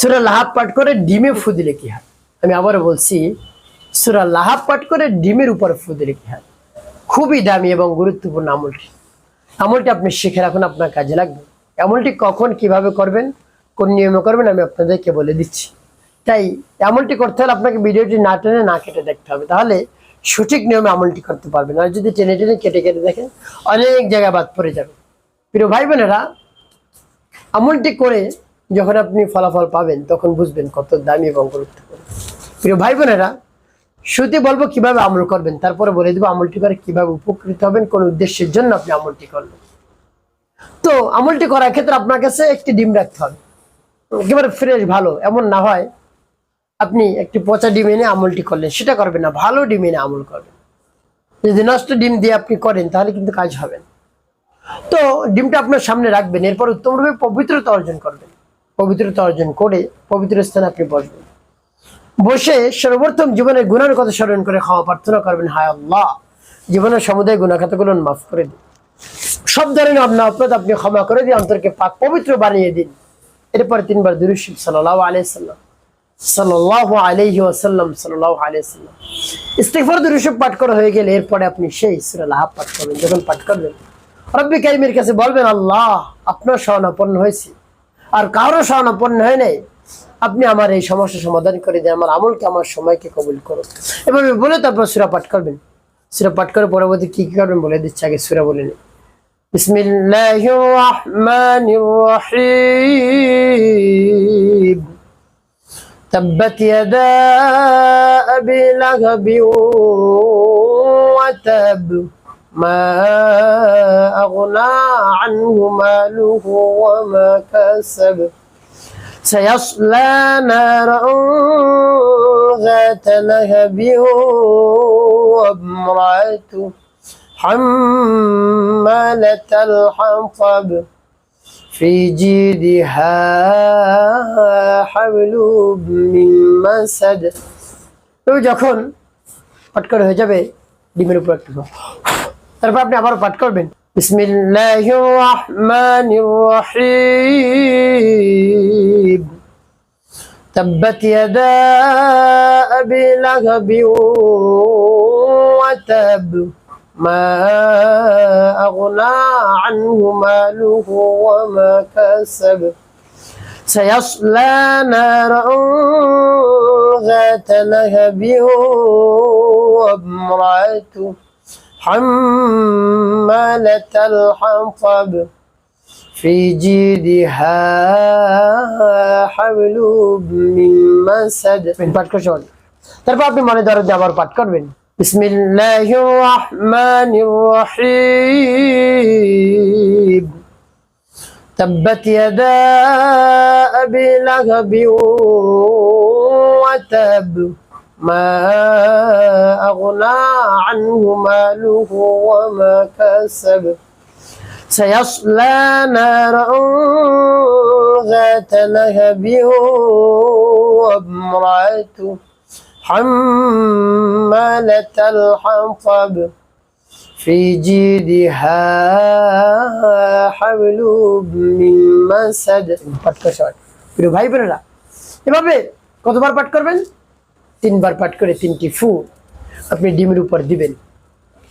সূরা লাহাব পাঠ করে ডিমে ফু দিলে কি হয়? আমি আবার বলছি, সূরা লাহাব পাঠ করে ডিমের উপর ফু দিলে কি হয়? খুবই দামি এবং গুরুত্বপূর্ণ আমলটি। আমলটি আপনি শিখে রাখুন, আপনার কাজে লাগবে। আমলটি কখন কিভাবে করবেন, কোন নিয়মে করবেন আমি আপনাদেরকে বলে দিচ্ছি। তাই আমলটি করতে হলে আপনাকে ভিডিওটি না টেনে না কেটে দেখতে হবে, তাহলে সঠিক নিয়মে আমলটি করতে পারবেন। আর যদি টেনে টেনে কেটে কেটে দেখেন অনেক জায়গায় বাদ পড়ে যাবে। প্রিয় ভাই বোনেরা, আমলটি করে যখন আপনি ফলাফল পাবেন তখন বুঝবেন কত দামি এবং গুরুত্বপূর্ণ। প্রিয় ভাই বোনেরা, শুরুতে বলবো কিভাবে আমল করবেন, তারপরে বলে দেবো আমলটি করে কিভাবে উপকৃত হবেন, কোন উদ্দেশ্যের জন্য আপনি আমলটি করবেন। তো আমলটি করার ক্ষেত্রে আপনার কাছে একটি ডিম রাখতে হবে, একেবারে ফ্রেশ ভালো, এমন না হয় আপনি একটি পচা ডিম এনে আমলটি করলেন, সেটা করবেন না। ভালো ডিম এনে আমল করবেন। যদি নষ্ট ডিম দিয়ে আপনি করেন তাহলে কিন্তু কাজ হবে না। তো ডিমটা আপনার সামনে রাখবেন, এরপর উত্তমভাবে পবিত্রতা অর্জন করবেন। পবিত্রতা অর্জন করে পবিত্র স্থানে আপনি বসবেন। বসে সর্বপ্রথম জীবনের গুনাহের কথা স্মরণ করে খাওয়া প্রার্থনা করবেন, হায় আল্লাহ, জীবনের সমুদায় গুনাহ খাতাগুলো মাফ করে দিন, সব ধরনের অন্যায় অপরাধ আপনি ক্ষমা করে দিয়ে অন্তরকে পাক পবিত্র বানিয়ে দিন। এরপর 3 বার দুরূদ শরীফ সাল্লাল্লাহু আলাইহি সাল্লাম সাল্লাল্লাহু আলাইহি ওয়াসাল্লাম সাল্লাল্লাহু আলাইহি সাল্লাম ইস্তিগফার দুরূদ শরীফ পাঠ করা হয়ে গেলে এরপরে আপনি সেই সূরা লাহাব পাঠ করবেন। যখন পাঠ করবেন রব্বি কারীমের কাছে বলবেন, আল্লাহ, আপনার শরণাপন্ন হয়েছি, আর কারো শরণাপন্ন হয় নাই, আপনি আমার এই সমস্যা সমাধান করে দেন, আমার আমলকে আমার সময়কে কবুল করুন। এভাবে বলে তারপর সূরা পাঠ করবেন। সূরা পাঠ করে পরবর্তী কি কি করবেন বলে দিচ্ছি, আগে সূরা বলে নিন। বিসমিল্লাহির রাহমানির রহিম। তাব্বাত ইয়াদা আবি লাহাবিন ওয়া তাব মা আগনা আনহু মালুহু ওয়া মা কাসাব سيصلى نارا ذات لهب وامرأته حمالة الحطب في جيدها حبل من مسد। তো যখন পাঠ করা হয়ে যাবে ডিমের উপর একটু, তারপর আপনি আবার পাঠ করবেন, বিসমিল্লাহির রাহমানির রহিম। তাব্বাত ইয়াদা আবি লাহাবিন ওয়া তাব মা আগনা আনহু মালুহু ওয়া মা কাসাব সায়াসলা নারান যাতা লাহাবিন ওয়া ইমরাতুহু حمالة الحطب في جيدها حبل من مسد। পাঠ করে শোন, তারপর আপনি মনে ধরে আবার পাঠ করবেন, বিসমিল্লাহির রাহমানির রহিম। তাব্বাত ইয়াদা আবি লাহাবিন ওয়া তাব ما أغنى عنه ماله وما كسب سيصلى نارا ذات لهب وامرأته حمالة الحطب في جيدها حبل من مسد। পাঠ করে সবাই প্রিয় ভাই বোনেরা, এভাবে কতবার পাঠ করবেন? 3 বার পাঠ করে 3টি ফু আপনি ডিমের উপর দিবেন।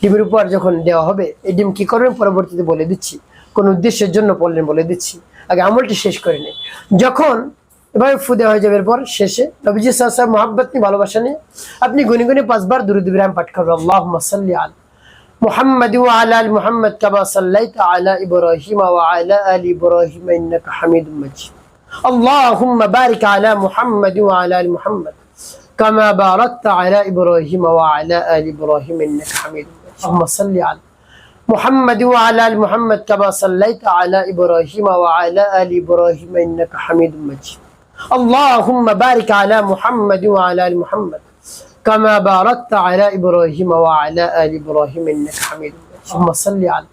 ডিমের উপর যখন দেওয়া হবে এই ডিম কি করবেন পরবর্তীতে বলে দিচ্ছি, কোন উদ্দেশ্যের জন্য পড়লেন বলে দিচ্ছি, আগে আমলটি শেষ করে নিন। যখন এভাবে ফু দেওয়া হয়ে যাবে এরপর শেষে নবীজি সাল্লাল্লাহু আলাইহি ওয়াসাল্লাম মহব্বত নিয়ে ভালোবাসা নিয়ে আপনি গুনে গুনে 5 বার দুরূদ ইব্রাহিম পাঠ করবেন। আল্লাহুম্মা সাল্লি আলা মুহাম্মাদ ওয়া আলা আলি মুহাম্মাদ কামা সাল্লাইতা আলা ইব্রাহিম ওয়া আলা আলি ইব্রাহিম ইন্নাকা হামিদুম মাজিদ। আল্লাহুম্মা বারিক আলা মুহাম্মাদ ওয়া আলা আলি মুহাম্মাদ كما باركت على إبراهيم وعلى آل إبراهيم إنك حميد مجيد. اللهم صل على محمد وعلى آل محمد كما صليت على إبراهيم وعلى آل إبراهيم إنك حميد مجيد. اللهم بارك على محمد وعلى آل محمد كما باركت على إبراهيم وعلى آل إبراهيم إنك حميد مجيد. اللهم صل على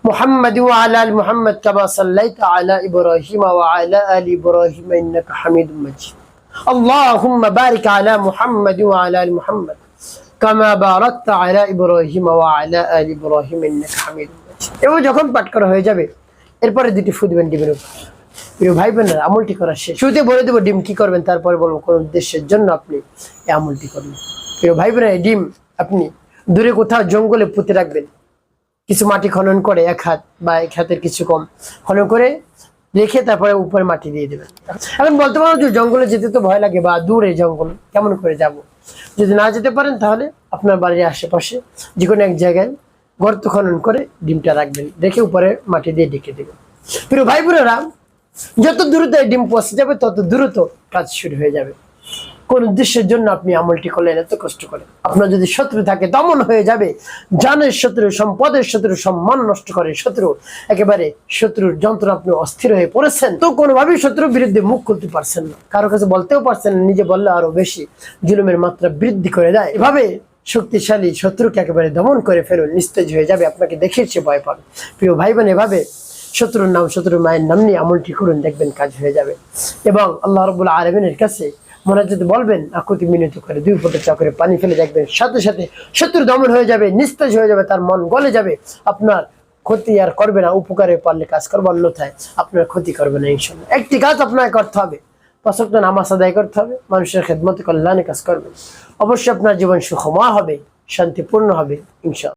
محمد وعلى آل محمد كما صليت على إبراهيم وعلى آل إبراهيم إنك حميد مجيد. اللهم بارك على محمد وعلى آل محمد كما باركت على إبراهيم وعلى آل إبراهيم إنك حميد مجيد। এবার যখন পাঠ করা হয়ে যাবে এরপরে দুটি ফু দিবেন ডিমের উপর। প্রিয় ভাই বোনেরা, আমলটি করার শেষ। শুরুতে বলে দেবো ডিম কি করবেন, তারপরে বলবো কোন উদ্দেশ্যের জন্য আপনি এই আমলটি করবেন। প্রিয় ভাই বোনেরা, ডিম আপনি দূরে কোথাও জঙ্গলে পুঁতে রাখবেন। কিছু মাটি খনন করে 1 হাত বা 1 হাতের কিছু কম খনন করে রেখে তারপরে উপরে মাটি দিয়ে দেবেন। এখন বলতে পারো যে জঙ্গলে যেতে তো ভয় লাগে, বা দূরে জঙ্গল কেমন করে যাব। যদি না যেতে পারেন তাহলে আপনার বাড়ির আশেপাশে যে কোনো এক জায়গায় গর্ত খনন করে ডিমটা রাখবেন, রেখে উপরে মাটি দিয়ে ঢেকে দেবেন। প্রিয় ভাই বোনেরা, যত দ্রুত এই ডিম পচে যাবে তত দ্রুত কাজ শুরু হয়ে যাবে। কোন উদ্দেশ্যের জন্য আপনি আমলটি করলেন এত কষ্ট করে? আপনার যদি শত্রু থাকে দমন হয়ে যাবে। জানের শত্রু, সম্পদের শত্রু, সম্মান নষ্ট করে শত্রু, একেবারে শত্রুর যন্ত্রণা আপনি অস্থির হয়ে পড়েছেন, তো কোনোভাবেই শত্রুর বিরুদ্ধে মুখ খুলতে পারছেন না, কারো কাছে বলতেও পারছেন না, নিজে বললে আরো বেশি জুলুমের মাত্রা বৃদ্ধি করে দেয়। এভাবে শক্তিশালী শত্রুকে একেবারে দমন করে ফেলুন, নিস্তেজ হয়ে যাবে, আপনাকে দেখে সে ভয় পাবে। প্রিয় ভাই বোন, এভাবে শত্রুর নাম, শত্রুর মায়ের নাম নিয়ে আমলটি করুন, দেখবেন কাজ হয়ে যাবে। এবং আল্লাহ রাব্বুল আলামিনের কাছে মোনাজাত বলবেন, আকুতি মিনতি করে 2 ফোঁটা চোখের পানি ফেলে দেখবেন সাথে সাথে শত্রু দমন হয়ে যাবে, নিস্তেজ হয়ে যাবে, তার মন গলে যাবে। আপনার ক্ষতি আর করবে না, উপকারে পারলে কাজ করবে, অন্যথায় আপনার ক্ষতি করবে না ইনশাআল্লাহ। একটি কাজ আপনাকে করতে হবে, 5 ওয়াক্ত নামাজ আদায় করতে হবে, মানুষের খেদমতে কল্যাণে কাজ করবেন। অবশ্যই আপনার জীবন সুখময় হবে, শান্তিপূর্ণ হবে ইনশাআল্লাহ।